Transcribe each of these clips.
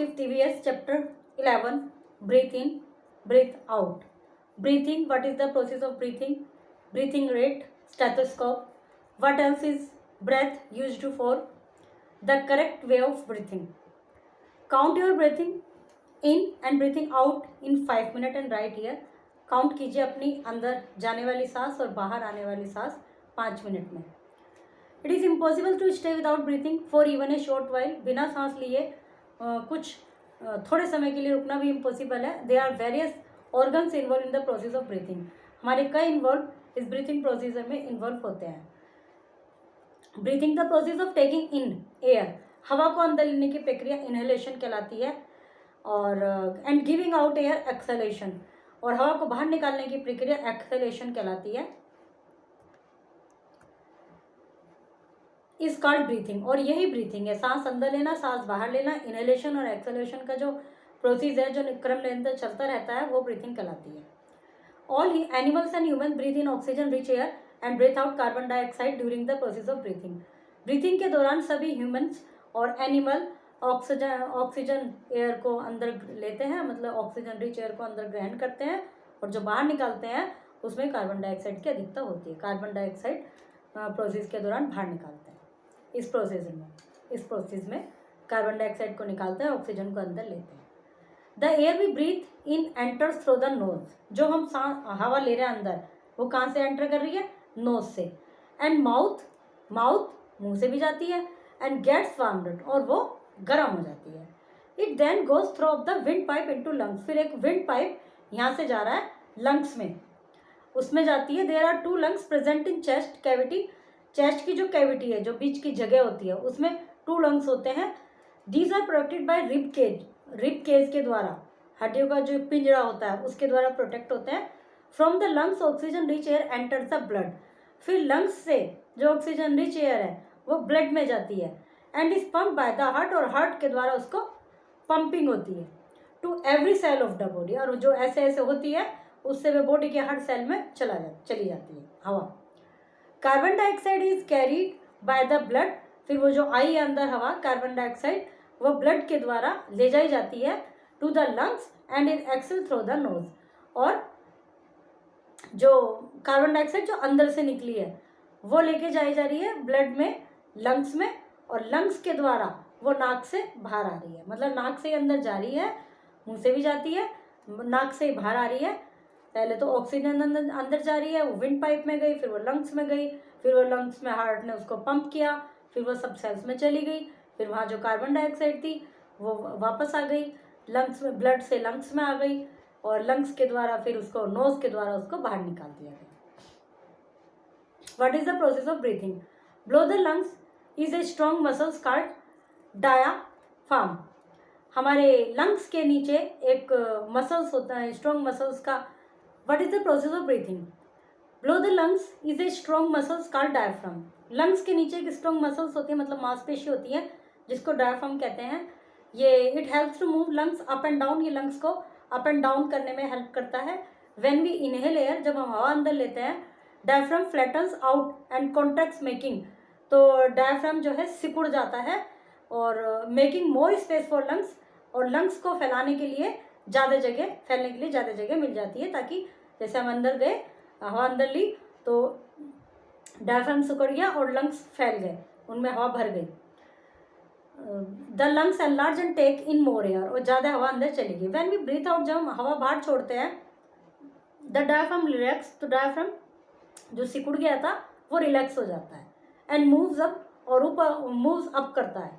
5th EVS chapter 11, breathe in, breathe out. Breathing, what is the process of breathing? Breathing rate, stethoscope. What else is breath used for? The correct way of breathing. Count your breathing in and breathing out in 5 minutes and write here. Count कीजिए अपनी अंदर जाने वाली सांस और बाहर आने वाली सांस 5 मिनट में. It is impossible to stay without breathing for even a short while. बिना सांस लिए कुछ थोड़े समय के लिए रुकना भी इम्पॉसिबल है. They are various organs involve in the process of breathing. हमारे कई इन्वॉल्व इस ब्रीथिंग प्रोसीजर में इन्वॉल्व होते हैं. Breathing the process of taking in air. हवा को अंदर लेने की प्रक्रिया इनहेलेशन कहलाती है. और and giving out air exhalation. और हवा को बाहर निकालने की प्रक्रिया एक्सहेलेशन कहलाती है. Is called breathing. और यही ब्रीथिंग है. सांस अंदर लेना, सांस बाहर लेना, इनहेलेशन और एक्सहेलेशन का जो प्रोसेस है, जो क्रम निरंतर चलता रहता है, वो ब्रीथिंग कहलाती है. All animals and human breathe in oxygen rich air and breathe out carbon dioxide during the process of breathing. Breathing के दौरान सभी ह्यूमन्स और एनिमल ऑक्सीजन एयर को अंदर लेते हैं, मतलब ऑक्सीजन रिच एयर को अंदर ग्रहण करते हैं, और जो बाहर निकालते हैं उसमें कार्बन डाइऑक्साइड की अधिकता होती है. कार्बन डाइऑक्साइड प्रोसेस के दौरान बाहर निकालते हैं. इस प्रोसेस में कार्बन डाइऑक्साइड को निकालते हैं, ऑक्सीजन को अंदर लेते हैं. The air we breathe in enters through the nose. जो हम हवा ले रहे हैं अंदर, वो कहाँ से एंटर कर रही है? नोज से. एंड माउथ मुंह से भी जाती है. एंड गेट्स वार्म्ड, और वो गर्म हो जाती है. It then goes through of the windpipe into lungs. फिर एक विंड पाइप यहाँ से जा रहा है लंग्स में, उसमें जाती है. There are 2 lungs present in chest cavity. Chest की जो कैविटी है, जो बीच की जगह होती है, उसमें 2 लंग्स होते हैं. These are protected by rib cage. Rib cage के द्वारा, हड्डियों का जो पिंजरा होता है उसके द्वारा प्रोटेक्ट होते हैं. From the lungs oxygen rich air enters the blood. फिर लंग्स से जो ऑक्सीजन रिच एयर है वो ब्लड में जाती है. And is pump by the heart, और हार्ट के द्वारा उसको पंपिंग होती है to every cell of the body. और जो ऐसे ऐसे होती है उससे वे बॉडी के हर सेल में चली जाती है हवा. Carbon dioxide is carried by the blood. फिर वो जो आई है अंदर हवा, कार्बन डाइऑक्साइड, वो ब्लड के द्वारा ले जाई जाती है to the lungs and is exhaled through the nose. और जो कार्बन डाइऑक्साइड जो अंदर से निकली है वो लेके जाई जा रही है ब्लड में, लंग्स में, और लंग्स के द्वारा वो नाक से बाहर आ रही है. मतलब नाक से अंदर जा रही है, मुंह से भी जाती है, नाक से बाहर आ रही है. पहले तो ऑक्सीजन अंदर जा रही है, वो विंड पाइप में गई, फिर वो लंग्स में गई, फिर वो लंग्स में हार्ट ने उसको पंप किया, फिर वो सब सेल्स में चली गई. फिर वहाँ जो कार्बन डाइऑक्साइड थी वो वापस आ गई लंग्स में, ब्लड से लंग्स में आ गई, और लंग्स के द्वारा फिर उसको नोज के द्वारा उसको बाहर निकाल दिया गया. What is the process of breathing? Blow the lungs is a strong muscles called diaphragm. हमारे लंग्स के नीचे एक मसल्स होता है, स्ट्रॉन्ग मसल्स का. What is the process of breathing? Blow the lungs is a strong muscles called diaphragm. Lungs के नीचे एक स्ट्रॉन्ग मसल्स होती है, मतलब मांसपेशी होती है, जिसको डायाफ्राम कहते हैं. ये it helps to move lungs up and down. ये लंग्स को अप एंड डाउन करने में हेल्प करता है. व्हेन वी इनहेल एयर, जब हम हवा अंदर लेते हैं, diaphragm flattens out and contracts making. तो डायफ्राम जो है सिकुड़ जाता है, और making more space for lungs. और लंग्स को फैलाने के लिए ज़्यादा जगह, फैलने के लिए ज़्यादा जगह मिल जाती है, ताकि जैसे हम अंदर गए, हवा अंदर ली, तो डायफ्राम सिकुड़ गया और लंग्स फैल गए, उनमें हवा भर गई. The lungs enlarge and take in more air. और ज़्यादा हवा अंदर चली गई. व्हेन वी ब्रीथ आउट, जब हम हवा बाहर छोड़ते हैं, द डायफ्राम रिलैक्स. तो डायफ्राम जो सिकुड़ गया था वो रिलैक्स हो जाता है. एंड मूव्स अप, और ऊपर मूव्स अप करता है.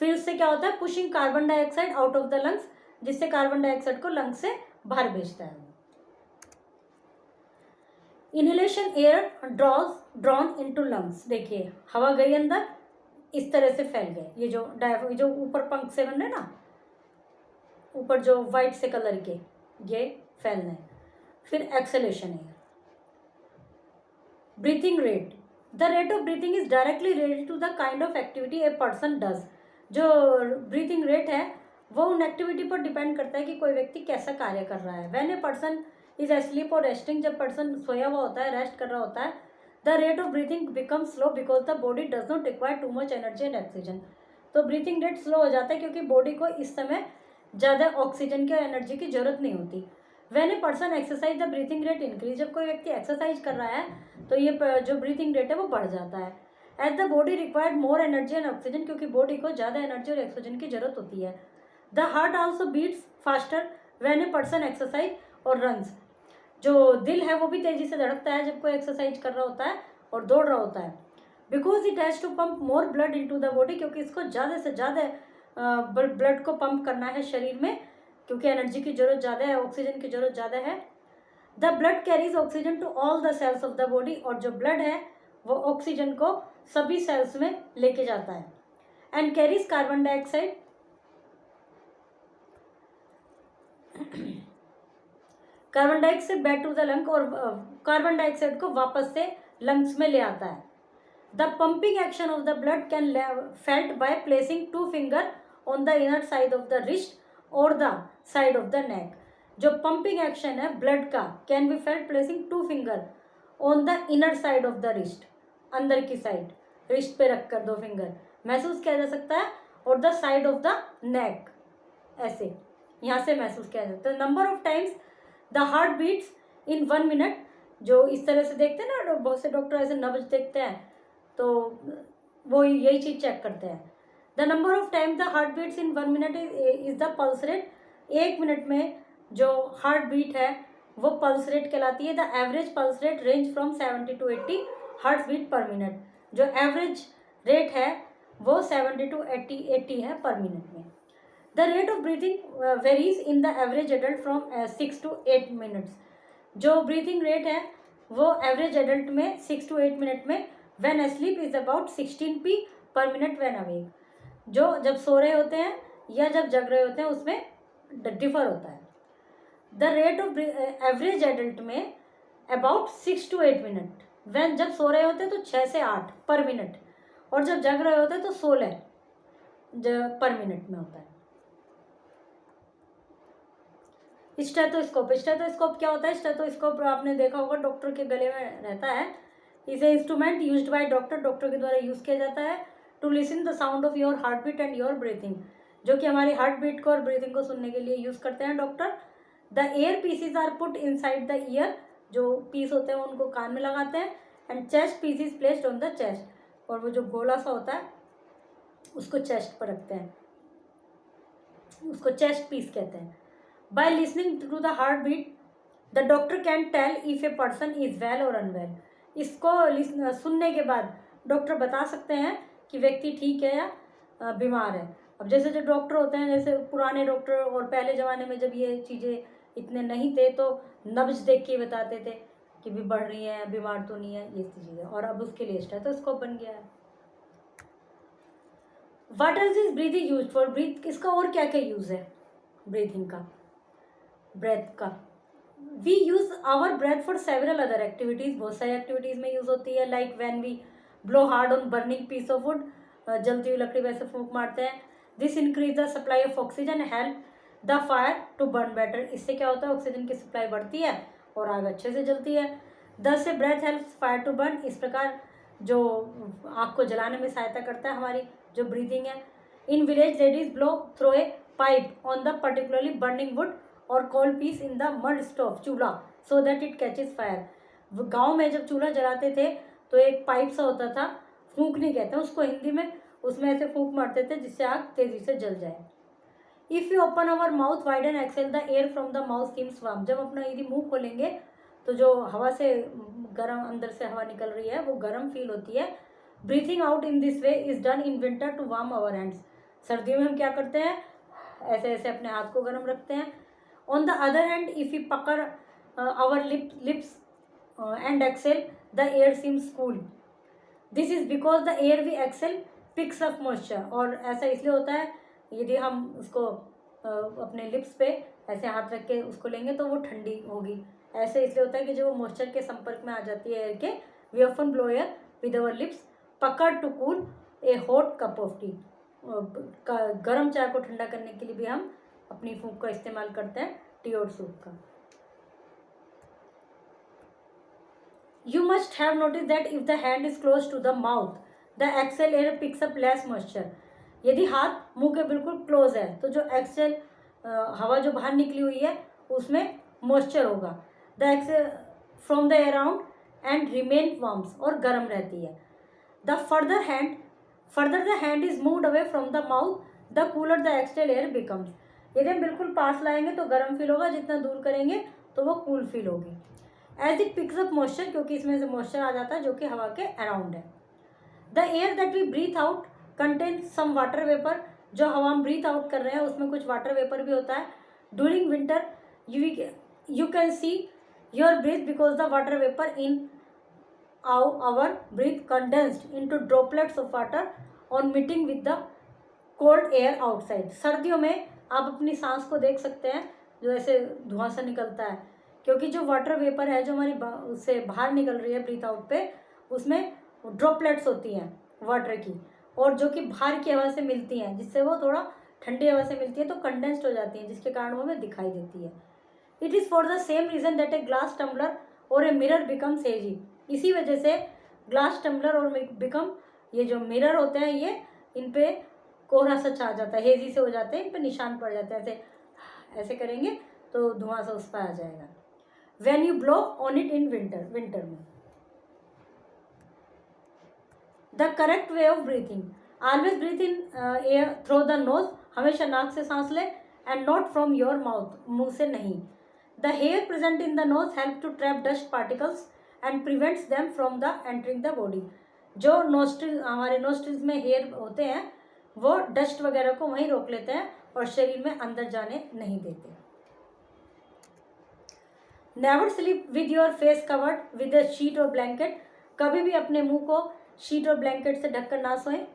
फिर उससे क्या होता है? Pushing carbon dioxide out of the lungs, जिससे कार्बन डाइऑक्साइड को लंग्स से बाहर भेजता है. Inhalation air drawn into lungs. देखिए हवा गई अंदर, इस तरह से फैल गए. ये जो जो ऊपर पंख से बन रहे ना, ऊपर जो वाइट से कलर के, ये फैलने. फिर exhalation air. Breathing rate. The rate of breathing is directly related to the kind of activity a person does. जो ब्रीथिंग रेट है वो उन एक्टिविटी पर डिपेंड करता है कि कोई व्यक्ति कैसा कार्य कर रहा है. When a person is asleep और रेस्टिंग, जब पर्सन सोया हुआ होता है, रेस्ट कर रहा होता है, the rate of breathing become slow because the body does not require too much energy and oxygen. तो ब्रीथिंग रेट स्लो हो जाता है क्योंकि बॉडी को इस समय ज़्यादा ऑक्सीजन की और एनर्जी की जरूरत नहीं होती। When a person exercise the breathing rate increase, जब कोई व्यक्ति एक्सरसाइज कर रहा है तो ये जो ब्रीथिंग रेट है वो बढ़ जाता है। As the body required more energy and oxygen, क्योंकि बॉडी को ज़्यादा एनर्जी और ऑक्सीजन की जरूरत होती है। The heart also beats faster when a person exercise और रन्स, जो दिल है वो भी तेजी से धड़कता है जब कोई एक्सरसाइज कर रहा होता है और दौड़ रहा होता है। Because it has to pump more blood into the body, क्योंकि इसको ज़्यादा से ज़्यादा ब्लड को पंप करना है शरीर में, क्योंकि एनर्जी की जरूरत ज़्यादा है, ऑक्सीजन की जरूरत ज़्यादा है। The blood carries oxygen to all the cells of the body, और जो ब्लड है वो ऑक्सीजन को सभी सेल्स में लेके जाता है। And carries carbon dioxide carbon dioxide back to the lung, और कार्बन डाइऑक्साइड को वापस से लंग्स में ले आता है। The pumping action of the blood can felt by placing 2 finger on the inner side of the wrist और the side of the neck. जो पंपिंग एक्शन है ब्लड का can be felt placing 2 finger on the inner side of the wrist, अंदर की side wrist पे रखकर 2 finger महसूस किया जा सकता है, और the side of the neck, ऐसे यहाँ से महसूस किया जाता है। Number of times the heart beats in 1 minute, जो इस तरह से देखते हैं ना, बहुत से डॉक्टर ऐसे नब्ज देखते हैं तो वो यही चीज़ चेक करते हैं। The number of time the heart beats in 1 minute is the pulse rate, 1 minute में जो हार्ट बीट है वो पल्स रेट कहलाती है। The average pulse rate range from 70 to 80 heart beat per minute, जो एवरेज रेट है वो 70 to 80 है पर मिनट में। The rate of breathing varies in the average adult from 6 to 8 minutes, जो ब्रीथिंग रेट है वो एवरेज एडल्ट में 6 to 8 minute में, when asleep is about 16p per minute when awake, जो जब सो रहे होते हैं या जब जग रहे होते हैं उसमें डिफर होता है। The rate of average adult में अबाउट 6 to 8 मिनट, व्हेन जब सो रहे होते हैं तो 6 से 8 पर मिनट, और जब जग रहे होते हैं तो 16 पर मिनट में होता है। स्टेथोस्कोप, स्टेथोस्कोप क्या होता है? स्टेथोस्कोप आपने देखा होगा डॉक्टर के गले में रहता है। इसे इंस्ट्रूमेंट यूज्ड बाय डॉक्टर के द्वारा यूज़ किया जाता है to listen the sound of your heart beat and your breathing, जो कि हमारी हार्ट बीट को और ब्रीथिंग को सुनने के लिए यूज़ करते हैं doctor. The air pieces are put inside the ear, जो पीस होते हैं उनको कान में लगाते हैं। And chest piece is placed on the chest, और वो जो गोला सा होता है उसको चेस्ट पर रखते हैं, उसको चेस्ट पीस कहते हैं। By listening to the heart beat the doctor can tell if a person is well और अनवेल, इसको सुनने के बाद डॉक्टर बता सकते हैं कि व्यक्ति ठीक है या बीमार है। अब जैसे जो डॉक्टर होते हैं, जैसे पुराने डॉक्टर और पहले ज़माने में जब ये चीज़ें इतने नहीं थे तो नब्ज देख के बताते थे कि भी बढ़ रही है, बीमार तो नहीं है, ये चीज़ें, और अब उसके लिए स्टेथोस्कोप बन गया है। What else is breathing use for? Breath, इसका और क्या क्या यूज़ है ब्रीथिंग का, ब्रेथ का? We use our breath for several other activities, बहुत सारी एक्टिविटीज़ में यूज़ होती है। Like when we blow hard on burning piece of wood, जलती हुई लकड़ी वैसे फूंक मारते हैं। This increase the supply of oxygen, help the fire to burn better, इससे क्या होता है ऑक्सीजन की सप्लाई बढ़ती है और आग अच्छे से जलती है। दस से breath helps fire to burn, इस प्रकार जो आग को जलाने में सहायता करता है हमारी जो ब्रीथिंग है। In village ladies blow through a pipe on the particularly burning wood और coal piece in the mud stove, चूल्हा, so that it catches fire. गाँव में जब चूल्हा जलाते थे तो एक पाइप सा होता था, फूंक नहीं कहते हैं उसको हिंदी में, उसमें ऐसे फूंक मारते थे जिससे आग तेजी से जल जाए। If you open our mouth wide and exhale the air from the mouth seems warm, जब अपना यदि मुंह खोलेंगे तो जो हवा से गर्म, अंदर से हवा निकल रही है वो गर्म फील होती है। Breathing out in this way is done in winter to warm our hands, सर्दियों में हम क्या करते हैं, ऐसे ऐसे अपने हाथ को गर्म रखते हैं। On the other hand if you pucker our lips and exhale the air seems cool, this is because the air we exhale picks up moisture, और ऐसा इसलिए होता है यदि हम उसको अपने लिप्स पे ऐसे हाथ रख के उसको लेंगे तो वो ठंडी होगी। ऐसे इसलिए होता है कि जो वो मॉइस्चर के संपर्क में आ जाती है एयर के, we often blow air with our lips pucker to cool a hot cup of tea, गर्म चाय को ठंडा करने के लिए भी हम अपनी फूंक का इस्तेमाल करते हैं, टी और सूप का। You must have noticed that if the hand is close to the mouth, the exhale air picks up less moisture. यदि हाथ मुंह के बिल्कुल क्लोज है तो जो एक्सेल हवा जो बाहर निकली हुई है उसमें मॉइस्चर होगा। The exhale from the around and remain warms, और गर्म रहती है। The further the hand is moved away from the mouth the cooler the exhale air becomes. यदि हम बिल्कुल पास लाएंगे तो गर्म फील होगा, जितना दूर करेंगे तो वो कूल फील होगी। As it picks up moisture, क्योंकि इसमें से मॉइस्चर आ जाता है जो कि हवा के अराउंड है। The air that we breathe out contain some water vapour, जो हवा हम ब्रीथ आउट कर रहे हैं उसमें कुछ वाटर वेपर भी होता है। During winter you can see your breathe because the water vapour in our breath condensed into droplets of water on meeting with the cold air outside। सर्दियों में आप अपनी सांस को देख सकते हैं जो ऐसे धुआं सा निकलता है, क्योंकि जो वाटर वेपर है जो हमारी उससे बाहर निकल रही है ब्रीथ आउट पे, उसमें ड्रॉपलेट्स होती हैं वाटर की, और जो कि बाहर की हवा से मिलती हैं, जिससे वो थोड़ा ठंडी हवा से मिलती है तो कंडेंस्ड हो जाती हैं, जिसके कारण वो हमें दिखाई देती है। It is for the same reason that a glass tumbler और ए मिरर बिकम्स हेजी। इसी वजह से ग्लास टम्बलर और बिकम, ये जो मिरर होते हैं ये इन पे कोहरा सा छा जाता है, हेजी से हो जाते हैं, इन पे निशान पड़ जाते हैं। ऐसे ऐसे करेंगे तो धुआं सा उस पर आ जाएगा। When you blow on it in winter में। The correct way of breathing, always breathe in air through the nose, हमेशा नाक से सांस ले, and not from your mouth, मुंह से नहीं। The hair present in the nose help to trap dust particles and prevents them from the entering the body. जो nostril, हमारे नोस्ट्रिल्स में हेयर होते हैं वो डस्ट वगैरह को वहीं रोक लेते हैं और शरीर में अंदर जाने नहीं देते। Never sleep with your face covered with a sheet और ब्लैंकेट, कभी भी अपने मुंह को शीट और ब्लैंकेट से ढककर ना सोएं।